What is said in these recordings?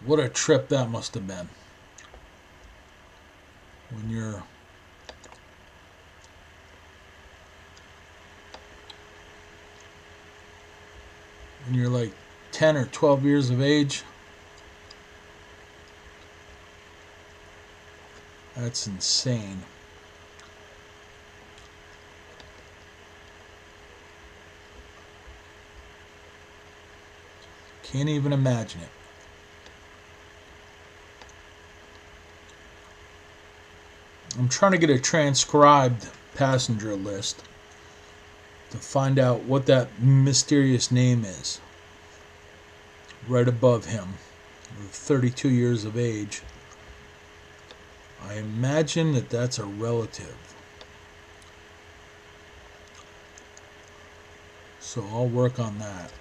What a trip that must have been. When you're like 10 or 12 years of age. That's insane. Can't even imagine it. I'm trying to get a transcribed passenger list to find out what that mysterious name is. Right above him, 32 years of age. I imagine that that's a relative. So I'll work on that.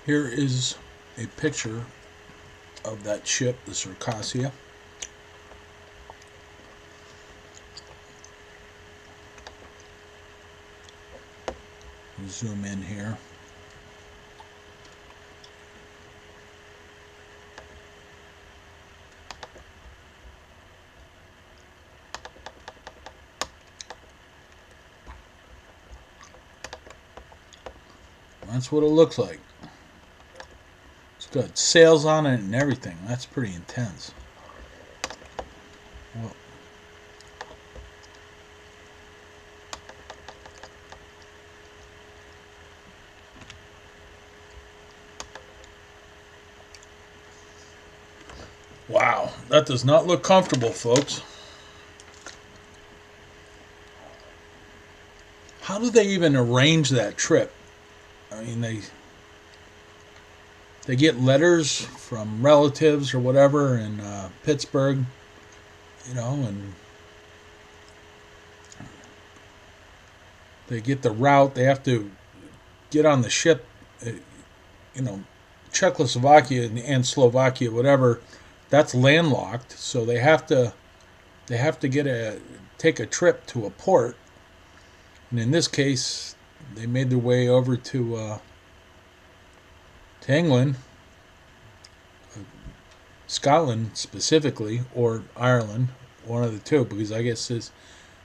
Here is a picture of that ship, the Circassia. Zoom in here. That's what it looks like. It's got sails on it and everything. That's pretty intense. Well, wow, that does not look comfortable, folks. How do they even arrange that trip? I mean, they get letters from relatives or whatever in Pittsburgh, and they get the route. They have to get on the ship, Czechoslovakia and Slovakia, whatever. That's landlocked, so they have to take a trip to a port, and in this case, they made their way over to England, Scotland specifically, or Ireland, one of the two, because I guess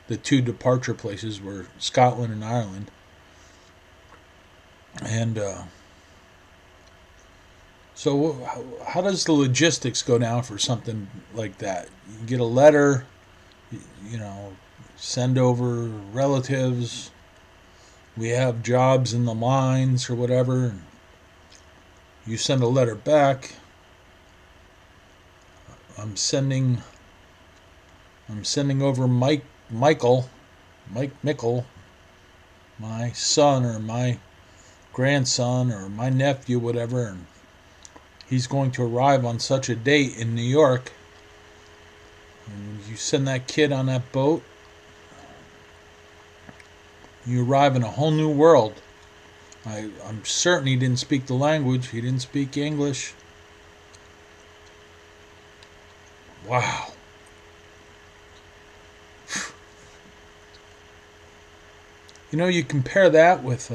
the two departure places were Scotland and Ireland, and so how does the logistics go down for something like that? You get a letter, send over relatives. We have jobs in the mines or whatever. You send a letter back. I'm sending over Mike Mickle, my son or my grandson or my nephew, whatever, and he's going to arrive on such a date in New York. And you send that kid on that boat. You arrive in a whole new world. I'm certain he didn't speak the language. He didn't speak English. Wow. You compare that with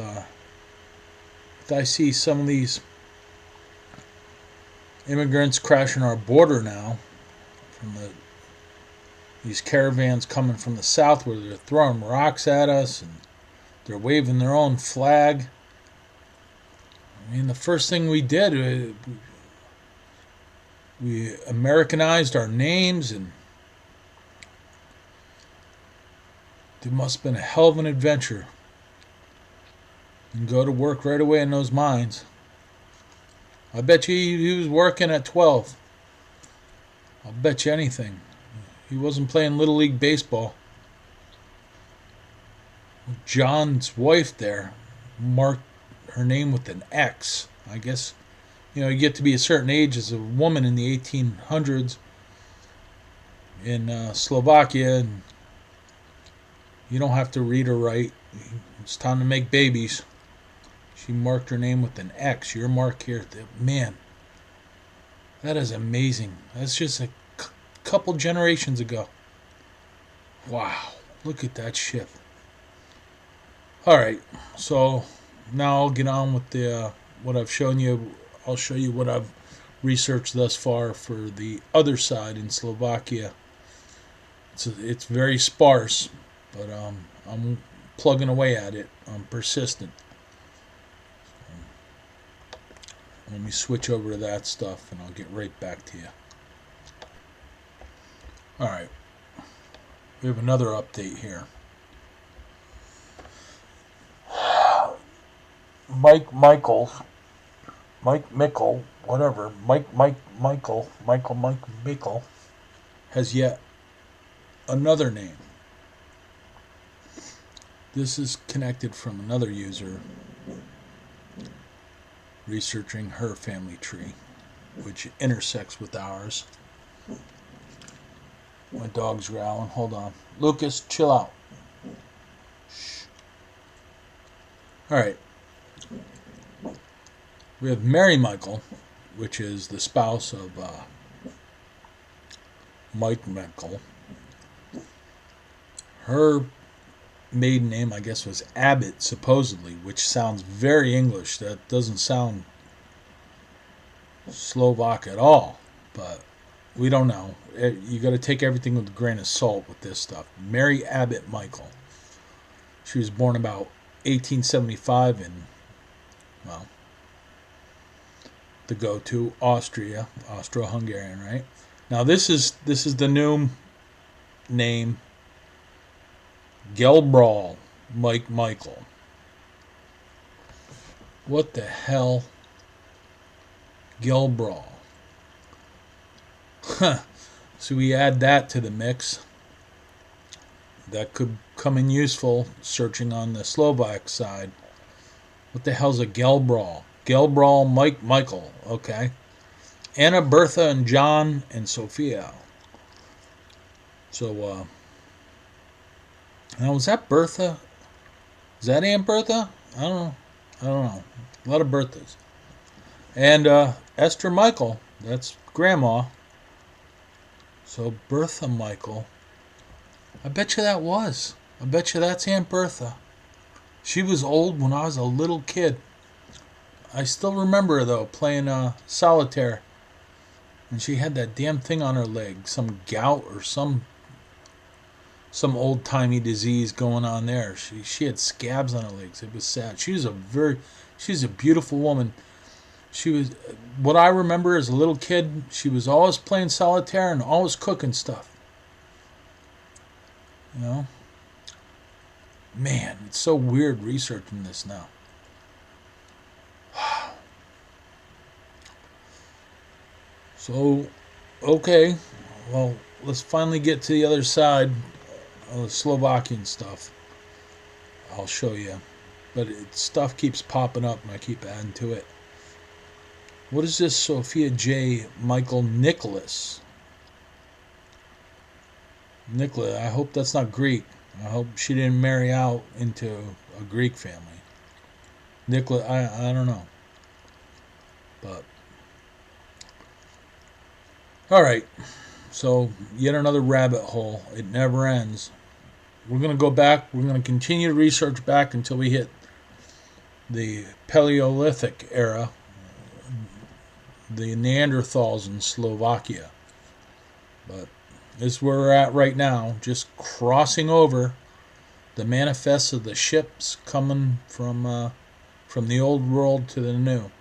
I see some of these immigrants crashing our border now, from these caravans coming from the south, where they're throwing rocks at us and they're waving their own flag. I mean, the first thing we did, we Americanized our names, and it must have been a hell of an adventure. And go to work right away in those mines. I bet you he was working at 12. I'll bet you anything. He wasn't playing Little League Baseball. John's wife there marked her name with an X. I guess, you get to be a certain age as a woman in the 1800s in Slovakia, and you don't have to read or write. It's time to make babies. She marked her name with an X. Your mark here. Man, that is amazing. That's just a couple generations ago. Wow, look at that ship. All right, so now I'll get on with the what I've shown you. I'll show you what I've researched thus far for the other side in Slovakia. It's very sparse, but I'm plugging away at it. I'm persistent. Let me switch over to that stuff, and I'll get right back to you. All right, we have another update here. Mike Michael, whatever, Mike Michael has yet another name. This is connected from another user researching her family tree, which intersects with ours. My dog's growling. Hold on. Lucas, chill out. Shh. All right. We have Mary Michael, which is the spouse of Mike Michael. Her maiden name, I guess, was Abbott, supposedly, which sounds very English. That doesn't sound Slovak at all, but we don't know. You got to take everything with a grain of salt with this stuff. Mary Abbott Michael. She was born about 1875 in, well, the go-to Austria, Austro-Hungarian, right? Now this is the new name, Gelbrawl Mike Michael. What the hell? Gelbrawl. Huh. So we add that to the mix. That could come in useful searching on the Slovak side. What the hell's a Gelbrawl? Gelbrawl Mike Michael. Okay. Anna, Bertha, and John, and Sophia. So, now was that Bertha? Is that Aunt Bertha? I don't know. A lot of Berthas. And Esther Michael. That's Grandma. So Bertha Michael. I bet you that was. I bet you that's Aunt Bertha. She was old when I was a little kid. I still remember her, though, playing solitaire. And she had that damn thing on her leg. Some gout or some old-timey disease going on there. She had scabs on her legs. It was sad. She's a beautiful woman. She was, what I remember as a little kid, she was always playing solitaire and always cooking stuff. You know? Man, it's so weird researching this now. So, okay, well, let's finally get to the other side of the Slovakian stuff. I'll show you. But stuff keeps popping up and I keep adding to it. What is this Sophia J. Michael Nicholas? Nicholas, I hope that's not Greek. I hope she didn't marry out into a Greek family. Nicholas, I don't know. But, alright. So, yet another rabbit hole. It never ends. We're going to go back. We're going to continue to research back until we hit the Paleolithic era. The Neanderthals in Slovakia. But this is where we're at right now. Just crossing over the manifests of the ships coming from the old world to the new.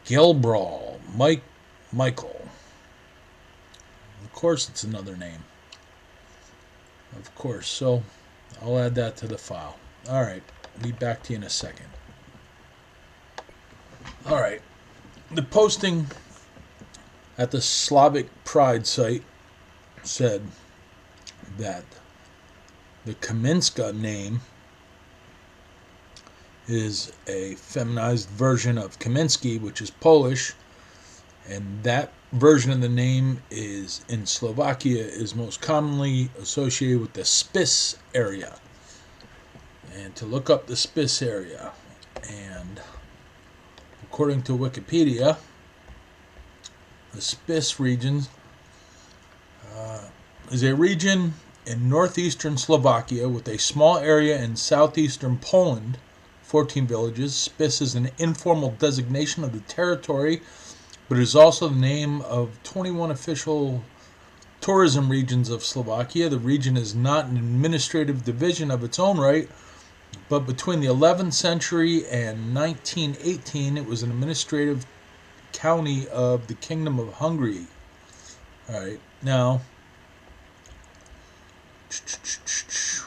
Gelbrawl, Michael. Of course it's another name. Of course. So I'll add that to the file. Alright. Be back to you in a second. Alright. The posting at the Slavic Pride site said that the Kaminska name is a feminized version of Kaminsky, which is Polish, and that version of the name is in Slovakia is most commonly associated with the Spiš area. And to look up the Spiš area, and according to Wikipedia, the Spiš region is a region in northeastern Slovakia with a small area in southeastern Poland, 14 villages. Spiš is an informal designation of the territory, but it is also the name of 21 official tourism regions of Slovakia. The region is not an administrative division of its own right, but between the 11th century and 1918, it was an administrative county of the Kingdom of Hungary. All right, now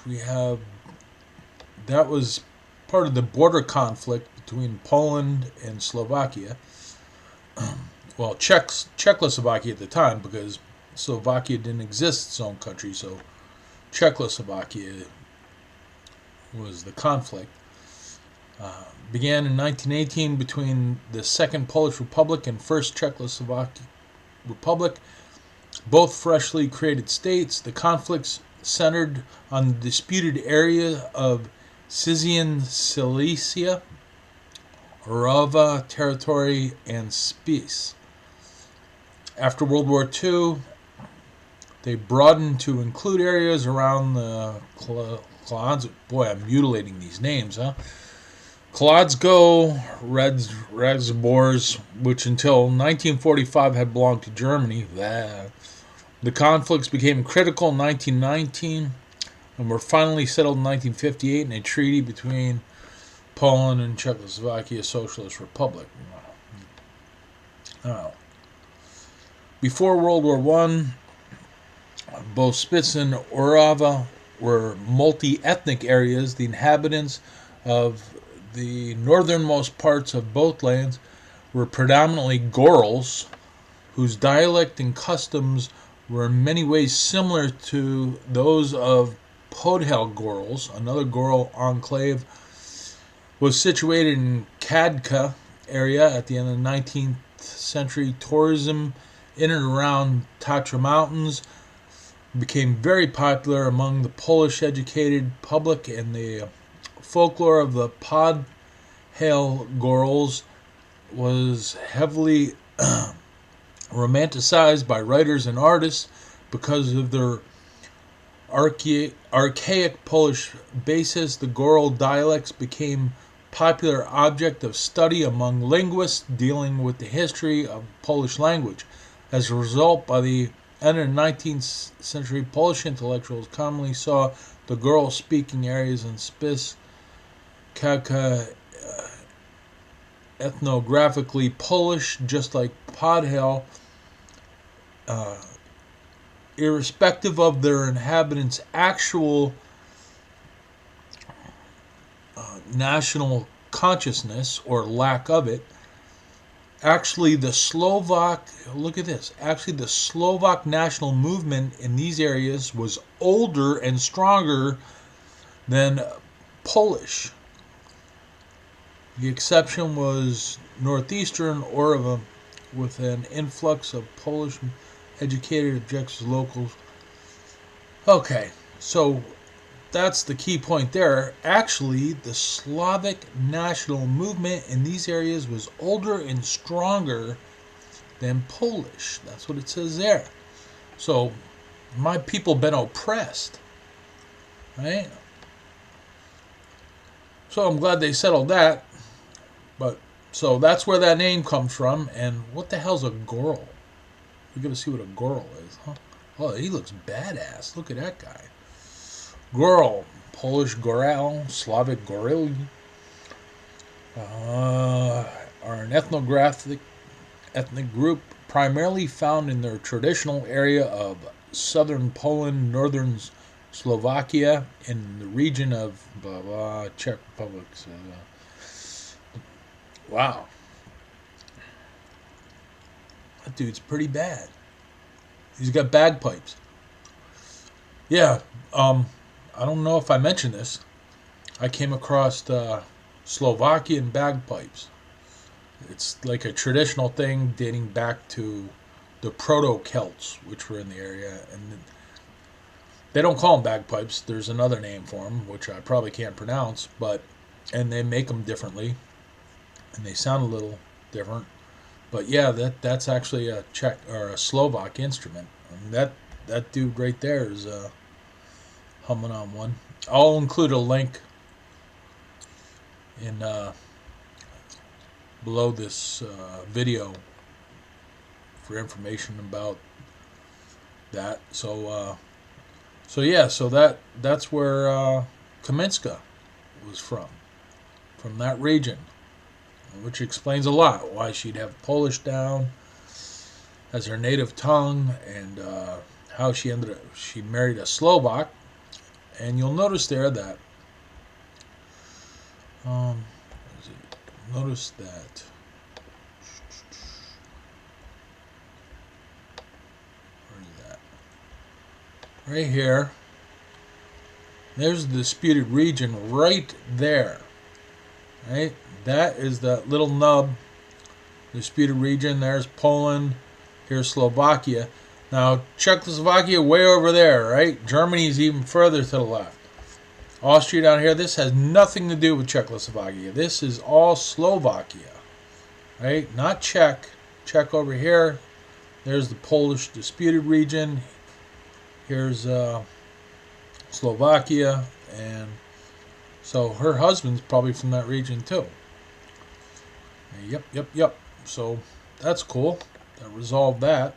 we have, that was part of the border conflict between Poland and Slovakia. Well, Czechoslovakia at the time, because Slovakia didn't exist its own country, so Czechoslovakia was the conflict. Began in 1918 between the Second Polish Republic and First Czechoslovak Republic, both freshly created states. The conflicts centered on the disputed area of Scythian Cilicia, Orava territory, and Spiš. After World War II, they broadened to include areas around the boy, I'm mutilating these names, huh? Kolodzko, Redzbors, which until 1945 had belonged to Germany. The conflicts became critical in 1919 and were finally settled in 1958 in a treaty between Poland and Czechoslovakia Socialist Republic. Oh. Before World War I, both Spiš and Orava were multi-ethnic areas. The inhabitants of the northernmost parts of both lands were predominantly Gorals, whose dialect and customs were in many ways similar to those of Podhale Gorals. Another Goral enclave was situated in Kadka area at the end of the 19th century. Tourism in and around Tatra Mountains became very popular among the Polish educated public, and the folklore of the Podhale Gorals was heavily romanticized by writers and artists because of their archaic Polish basis. The Goral dialects became popular object of study among linguists dealing with the history of Polish language. As a result, by the end of the 19th century, Polish intellectuals commonly saw the Goral-speaking areas in Spiš, Kadka, ethnographically Polish, just like Podhale, irrespective of their inhabitants' actual national consciousness or lack of it. Actually, the Slovak national movement in these areas was older and stronger than Polish. The exception was northeastern Orava, with an influx of Polish educated objects locals. Okay, so that's the key point there. Actually, the Slavic national movement in these areas was older and stronger than Polish. That's what it says there. So, my people been oppressed, right? So I'm glad they settled that. But so that's where that name comes from. And what the hell's a Goral? We're gonna see what a Goral is, huh? Oh, he looks badass. Look at that guy. Goral, Polish Goral, Slavic Goril, are an ethnic group primarily found in their traditional area of southern Poland, northern Slovakia, in the region of Czech Republic. Wow. That dude's pretty bad. He's got bagpipes. Yeah, I don't know if I mentioned this. I came across Slovakian bagpipes. It's like a traditional thing dating back to the Proto-Celts, which were in the area. And they don't call them bagpipes. There's another name for them, which I probably can't pronounce. And they make them differently. And they sound a little different. But yeah, that's actually a Czech or a Slovak instrument. And that dude right there is humming on one. I'll include a link in below this video for information about that. So yeah, so that's where Kaminska was from that region, which explains a lot why she'd have Polish down as her native tongue, and how she married a Slovak. And you'll notice there that notice that where is that? Right here. There's the disputed region right there. Right? That is that little nub disputed region. There's Poland. Here's Slovakia. Now, Czechoslovakia way over there, right? Germany's even further to the left. Austria down here. This has nothing to do with Czechoslovakia. This is all Slovakia, right? Not Czech. Czech over here. There's the Polish disputed region. Here's Slovakia, and so her husband's probably from that region too. Yep. So that's cool. That resolved that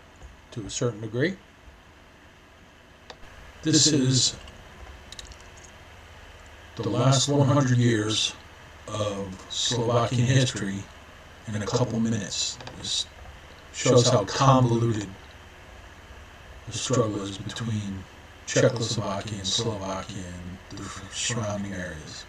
to a certain degree. This is the last 100 years of Slovakian history in a couple minutes. This shows how convoluted the struggle is between Czechoslovakia and Slovakia and the surrounding areas.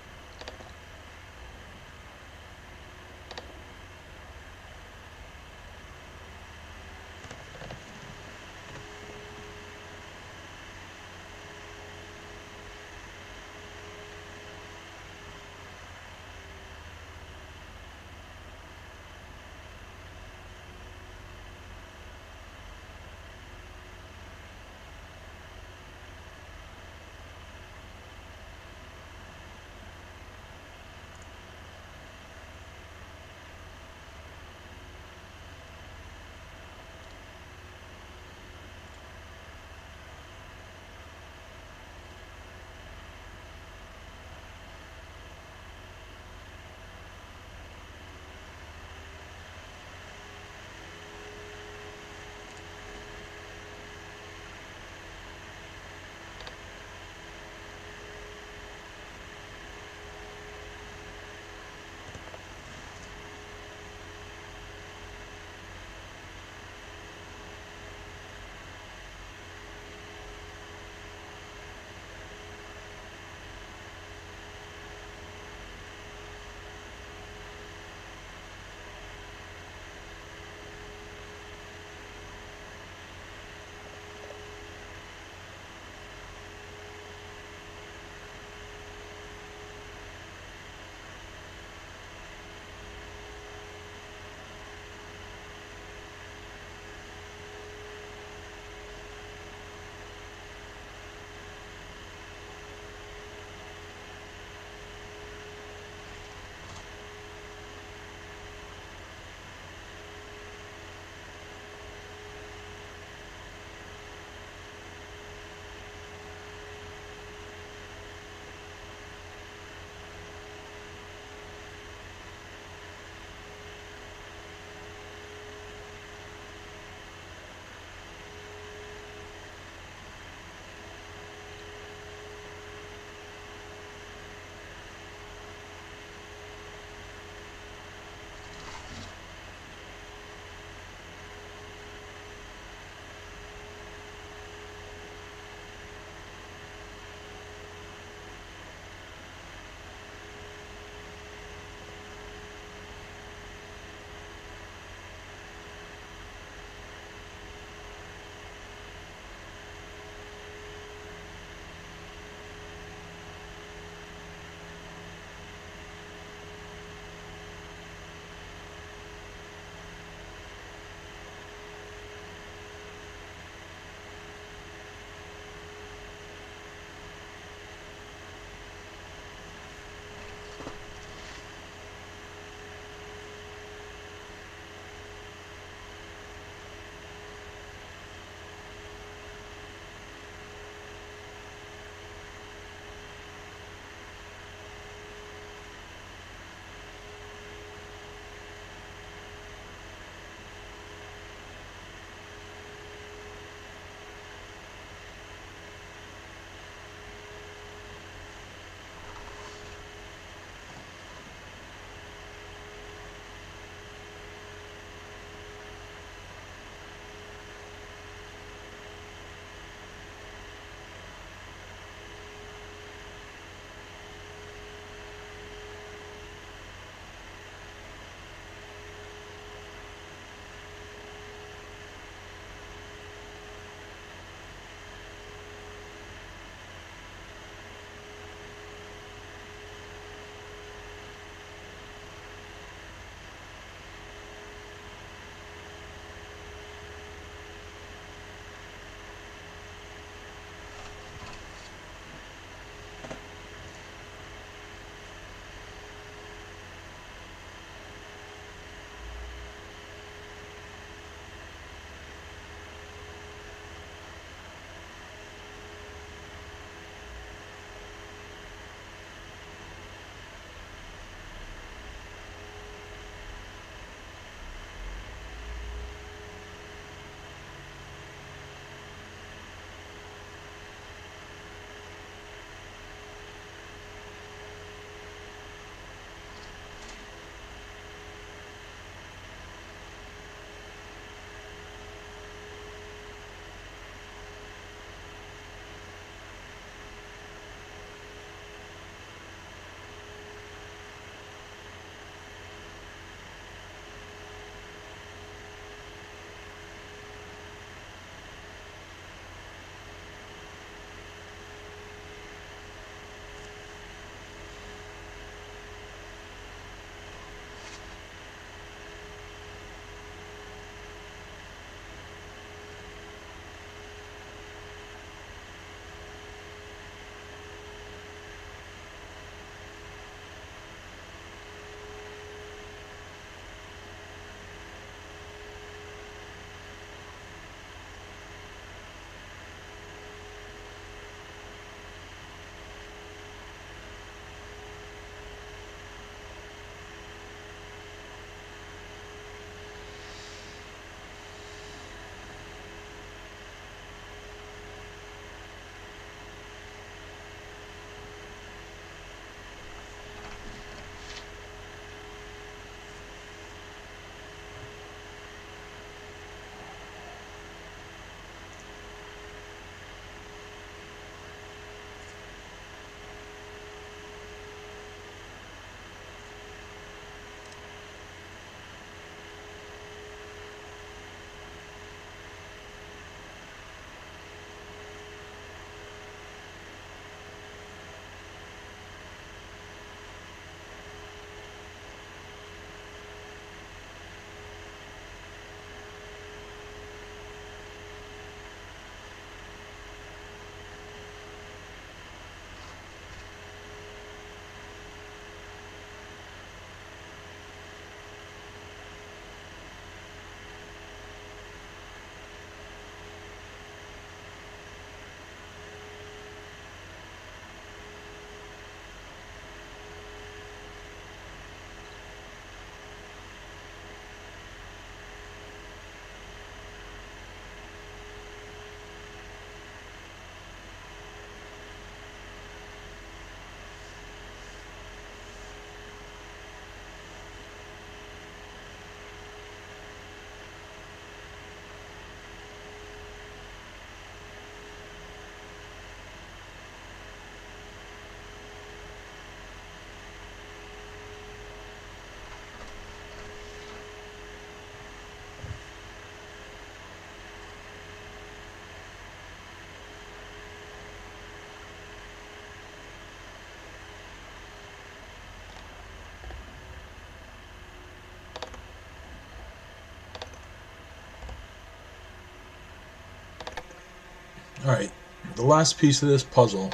Alright, the last piece of this puzzle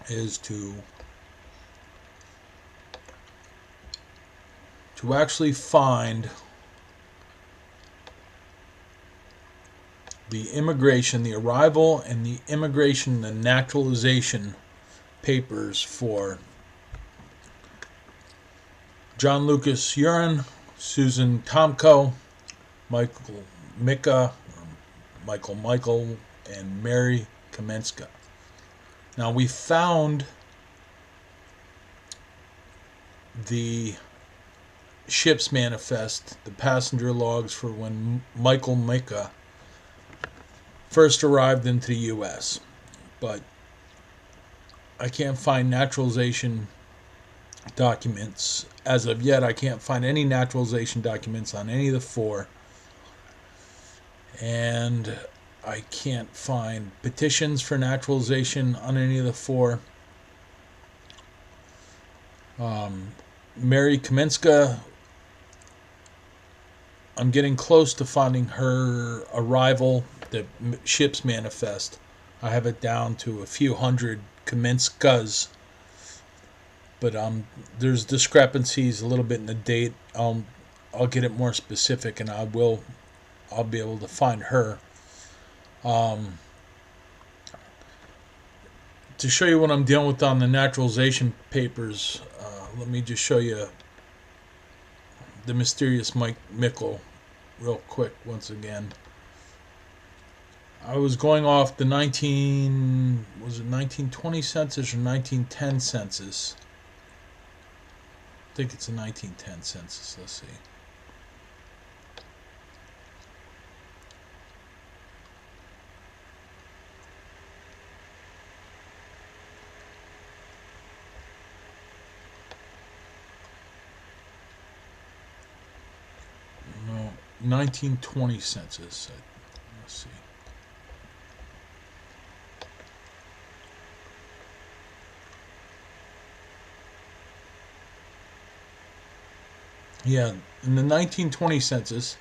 is to actually find the arrival and the immigration, the naturalization papers for John Lucas Urin, Susan Tomko, Michael Mika, Michael, and Mary Kamenska. Now we found the ship's manifest, the passenger logs for when Michael Mika first arrived into the U.S., but I can't find naturalization documents. As of yet, I can't find any naturalization documents on any of the four, and I can't find petitions for naturalization on any of the four. Mary Kamenska, I'm getting close to finding her arrival, the ship's manifest. I have it down to a few hundred Kamenskas, but there's discrepancies a little bit in the date. I'll get it more specific, and I'll be able to find her. To show you what I'm dealing with on the naturalization papers, let me just show you the mysterious Mike Mickle real quick once again. I was going off the 1920 census or 1910 census? I think it's a 1910 census. Let's see. No, 1920 census. Let's see. Yeah, in the 1920 census,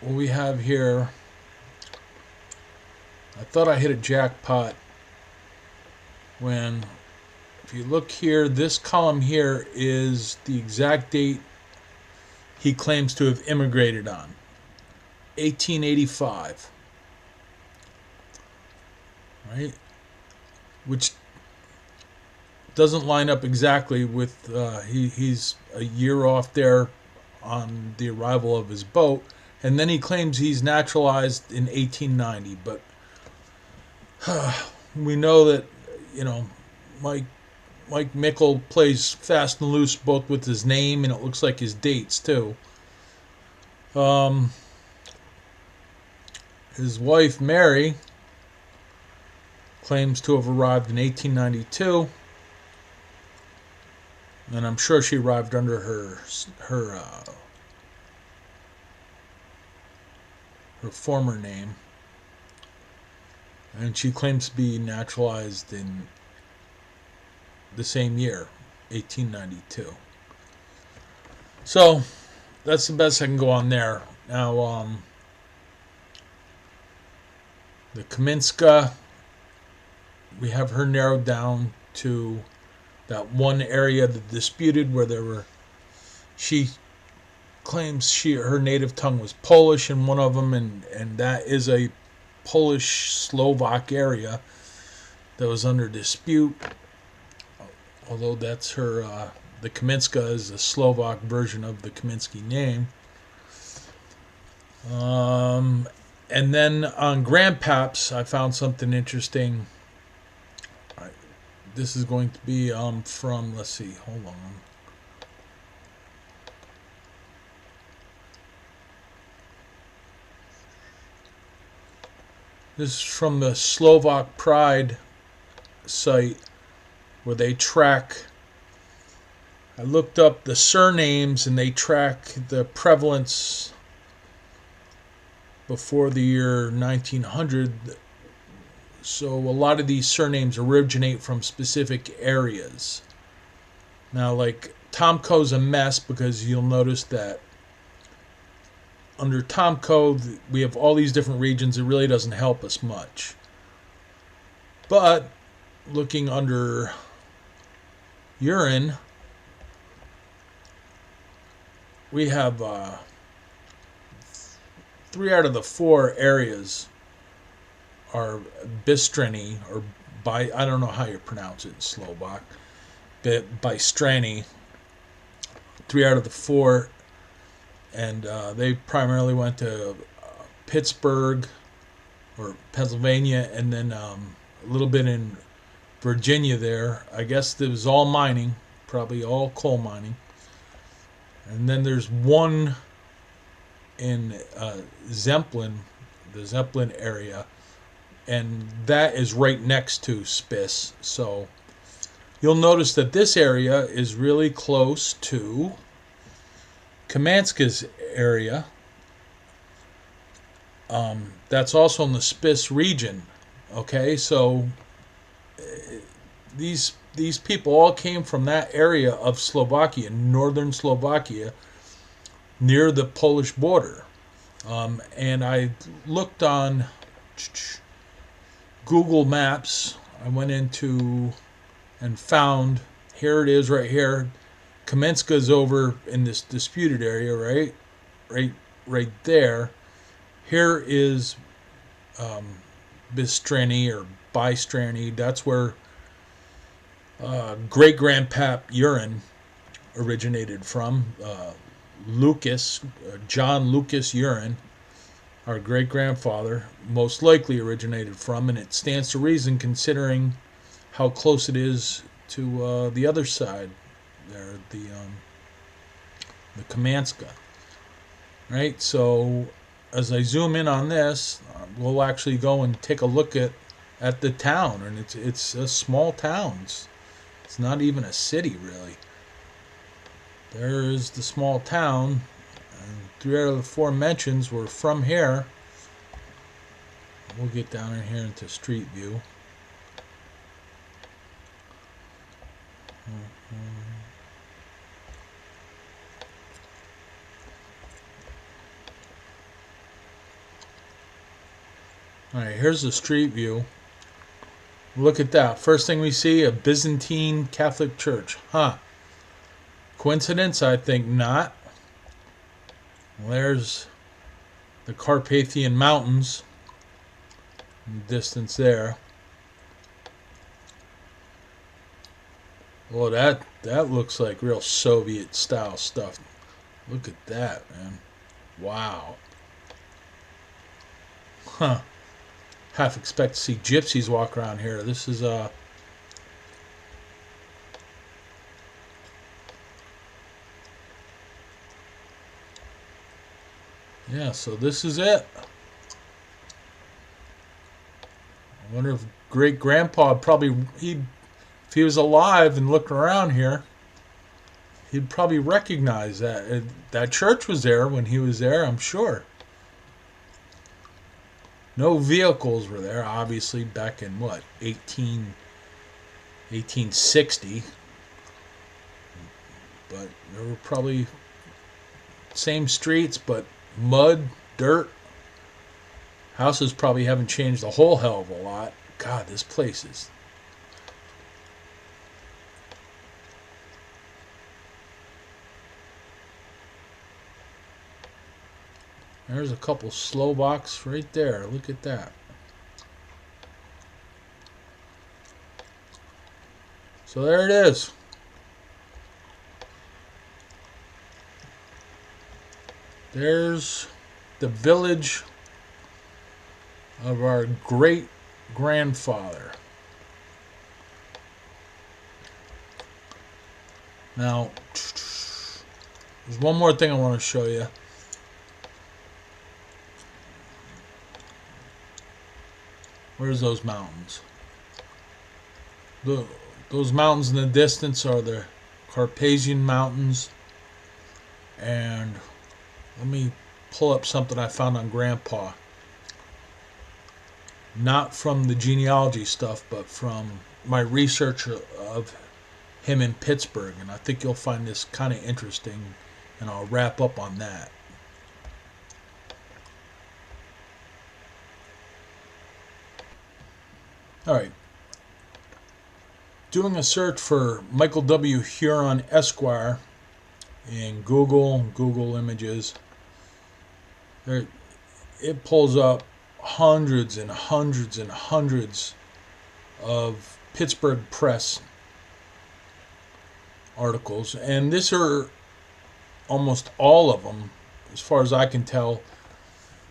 what we have here, I thought I hit a jackpot when, if you look here, this column here is the exact date he claims to have immigrated on, 1885, right? Which doesn't line up exactly with, he's a year off there on the arrival of his boat, and then he claims he's naturalized in 1890, but we know that, Mike Mickle plays fast and loose both with his name and it looks like his dates too. His wife Mary claims to have arrived in 1892, and I'm sure she arrived under her former name, and she claims to be naturalized in the same year, 1892. So that's the best I can go on there. Now, the Kaminska, we have her narrowed down to that one area that disputed where she claims her native tongue was Polish in one of them, and that is a Polish Slovak area that was under dispute, although that's her, the Kaminska is a Slovak version of the Kaminsky name. And then on Grandpaps, I found something interesting. This is going to be from, let's see, hold on. This is from the Slovak Pride site where they track. I looked up the surnames and they track the prevalence before the year 1900. So a lot of these surnames originate from specific areas. Now, like Tomko's a mess because you'll notice that under Tomco, we have all these different regions. It really doesn't help us much. But looking under urine, we have 3 out of the 4 areas are Bistrany, or I don't know how you pronounce it in Slovak, but Bistrany. 3 out of the 4, and they primarily went to Pittsburgh or Pennsylvania, and then a little bit in Virginia there. I guess it was all mining, probably all coal mining. And then there's one in Zemplin, the Zemplin area, and that is right next to Spiss. So you'll notice that this area is really close to Kamanska's area. That's also in the Spiss region. Okay, so these people all came from that area of Slovakia, northern Slovakia, near the Polish border. And I looked on Google Maps. I went into and found, here it is right here. Kamenska is over in this disputed area, right there. Here is Bistrany or Bystrany. That's where great grandpap Urine originated from. Lucas, John Lucas Urine, our great grandfather, most likely originated from, and it stands to reason considering how close it is to the other side there, the Kamanska. Right? So as I zoom in on this, we'll actually go and take a look at the town, and it's a small town. It's not even a city, really. There is the small town, and 3 out of the 4 mentions were from here. We'll get down in here into street view. Alright, here's the street view. Look at that. First thing we see, a Byzantine Catholic church. Huh. Coincidence? I think not. Well, there's the Carpathian Mountains in the distance there. Well, that looks like real Soviet style stuff. Look at that, man. Wow. Huh. Half expect to see gypsies walk around here. This is yeah, so this is it. I wonder if great grandpa probably if he was alive and looked around here, he'd probably recognize that. That church was there when he was there, I'm sure. No vehicles were there, obviously, back in, what, 1860. But there were probably same streets, but mud, dirt. Houses probably haven't changed a whole hell of a lot. God, this place is... There's a couple Slovaks right there. Look at that. So there it is. There's the village of our great grandfather. Now, there's one more thing I want to show you. Where's those mountains? Those mountains in the distance are the Carpathian Mountains. And let me pull up something I found on Grandpa. Not from the genealogy stuff, but from my research of him in Pittsburgh. And I think you'll find this kind of interesting, and I'll wrap up on that. All right. Doing a search for Michael W. Huron Esquire in Google Images, it pulls up hundreds and hundreds and hundreds of Pittsburgh Press articles, and these are almost all of them, as far as I can tell.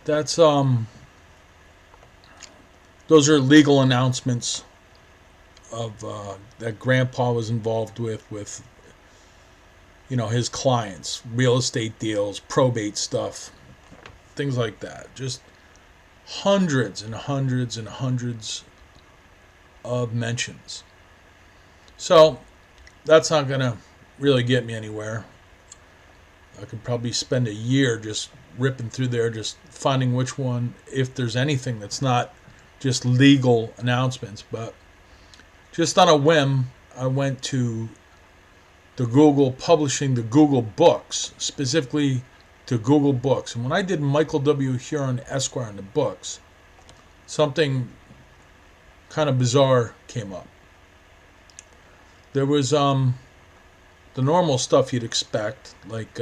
That's those are legal announcements of that Grandpa was involved with his clients, real estate deals, probate stuff, things like that. Just hundreds and hundreds and hundreds of mentions. So that's not going to really get me anywhere. I could probably spend a year just ripping through there, just finding which one, if there's anything that's not just legal announcements. But just on a whim, I went to the Google publishing the Google books, specifically to Google Books. And when I did Michael W. Huron Esquire in the books, something kind of bizarre came up. There was the normal stuff you'd expect, like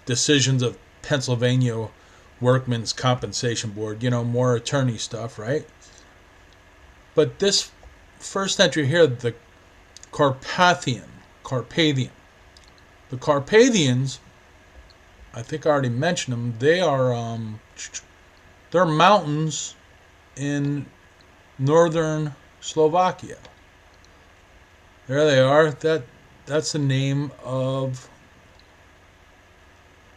decisions of Pennsylvania Workmen's Compensation Board, more attorney stuff, right? But this first entry here, the Carpathian. The Carpathians, I think I already mentioned them. They're mountains in northern Slovakia. There they are. That's the name of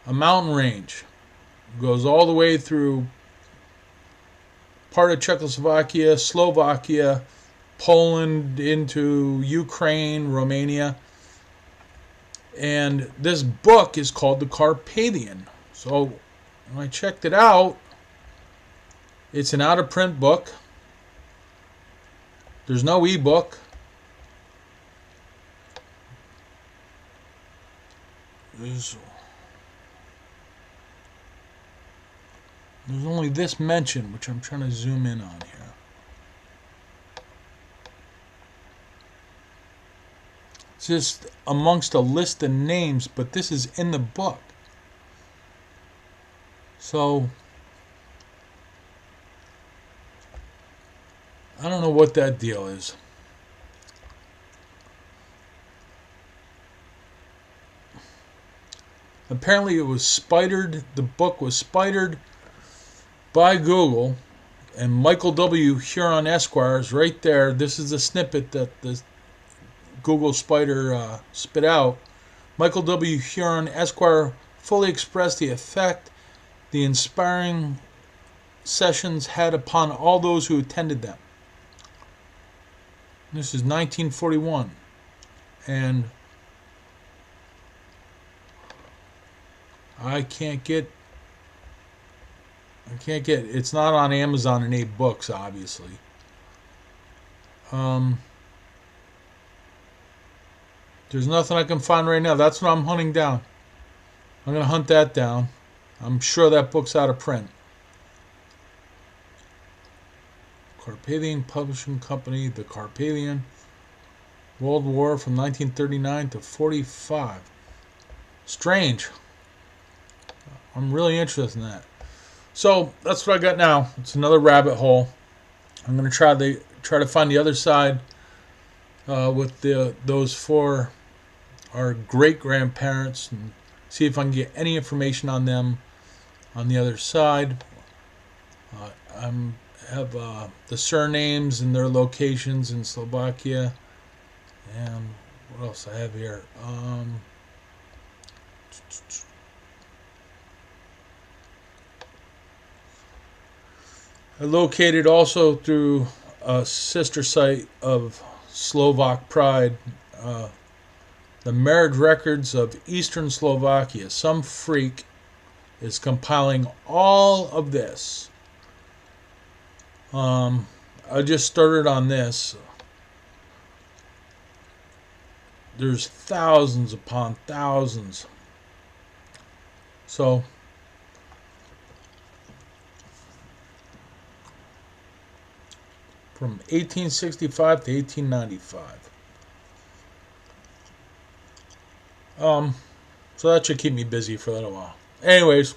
a mountain range. It goes all the way through part of Czechoslovakia, Slovakia, Poland, into Ukraine, Romania. And this book is called The Carpathian. So when I checked it out, it's an out-of-print book. There's no ebook. There's only this mention, which I'm trying to zoom in on here. It's just amongst a list of names, but this is in the book. So I don't know what that deal is. Apparently it was spidered, the book was spidered by Google, and Michael W. Huron Esquire is right there. This is a snippet that the Google spider spit out. Michael W. Huron Esquire fully expressed the effect the inspiring sessions had upon all those who attended them. This is 1941, and I can't get it's not on Amazon in 8 books, obviously. There's nothing I can find right now. That's what I'm hunting down. I'm going to hunt that down. I'm sure that book's out of print. Carpathian Publishing Company, The Carpathian, World War from 1939 to 45. Strange. I'm really interested in that. So that's what I got now. It's another rabbit hole. I'm going to try to find the other side with those 4 our great grandparents and see if I can get any information on them on the other side. I have the surnames and their locations in Slovakia. And what else I have here? I located also through a sister site of Slovak Pride, the marriage records of Eastern Slovakia. Some freak is compiling all of this. I just started on this. There's thousands upon thousands. So from 1865 to 1895. So that should keep me busy for a little while. Anyways,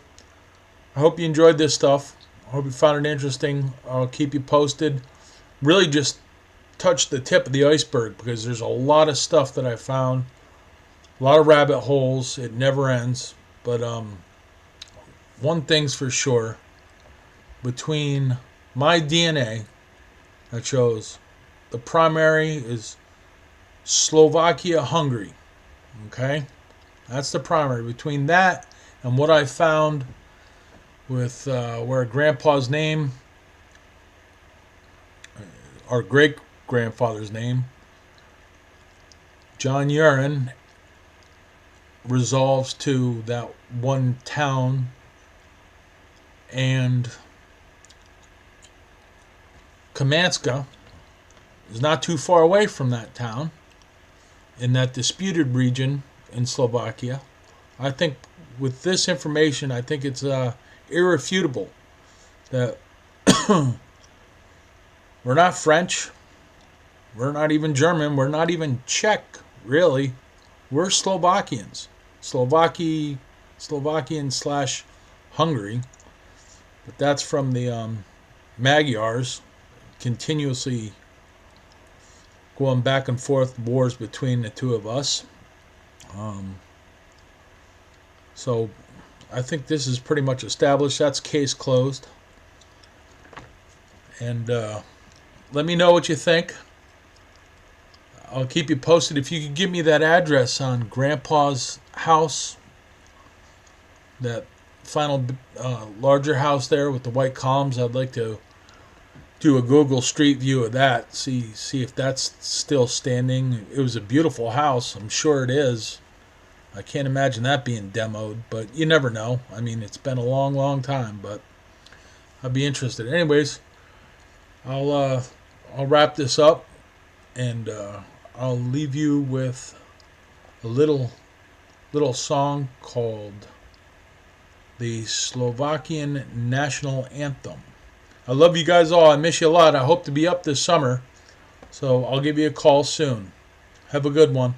I hope you enjoyed this stuff. I hope you found it interesting. I'll keep you posted. Really just touched the tip of the iceberg because there's a lot of stuff that I found. A lot of rabbit holes. It never ends. But one thing's for sure. Between my DNA that shows the primary is Slovakia, Hungary. Okay? That's the primary. Between that and what I found with where Grandpa's name, our great-grandfather's name, John Urine, resolves to that one town, and Kamanska is not too far away from that town in that disputed region in Slovakia. I think with this information, I think it's irrefutable that we're not French, we're not even German, we're not even Czech, really. We're Slovakians. Slovakian / Hungary. But that's from the Magyars, continuously going back and forth wars between the two of us. So I think this is pretty much established. That's case closed. And let me know what you think. I'll keep you posted. If you could give me that address on Grandpa's house, that final larger house there with the white columns, I'd like to do a Google Street View of that. See if that's still standing. It was a beautiful house. I'm sure it is. I can't imagine that being demoed, but you never know. I mean, it's been a long, long time, but I'd be interested. Anyways, I'll wrap this up, and I'll leave you with a little song called the Slovakian National Anthem. I love you guys all. I miss you a lot. I hope to be up this summer, so I'll give you a call soon. Have a good one.